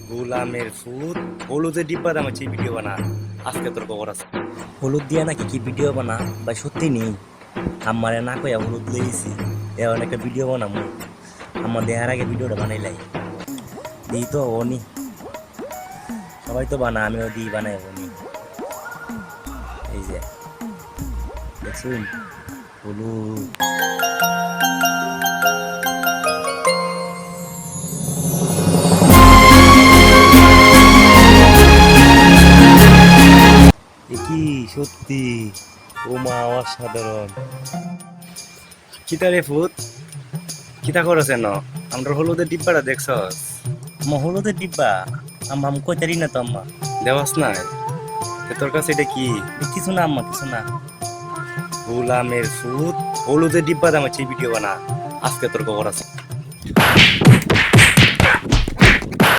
গোলামের ফুট হলুদের ডিব্বা দাম হচ্ছে ভিডিও বানা আজকে তোর খবর আছে। হলুদ দিয়া নাকি কি ভিডিও বানা ভাই সত্যি নেই আমারে না কইয়া হলুদ লইছি এখন একটা ভিডিও বানামু আমার দেহার আগে ভিডিওটা বানাইলাই দিই তো অনি সবাই তো বানা আমিও দিই বানাই অনি এই যে দেখুন হলুদ কি সত্যি ও মা অসাধারণ কিতারে ফুট কিতা করছে ন আমরা হলুদের ডিব্বাটা দেখছস আমার হলুদের ডিব্বা আম্মা আমি কইতারি না তো আম্মা দেওয়াস নাই তোর কাছে এটা কি কিছু না আম্মা কিছু না গোলামের ফুট হলুদের ডিব্বা দাম হচ্ছে ভিডিও বানা আজকে তোর খবর আছে।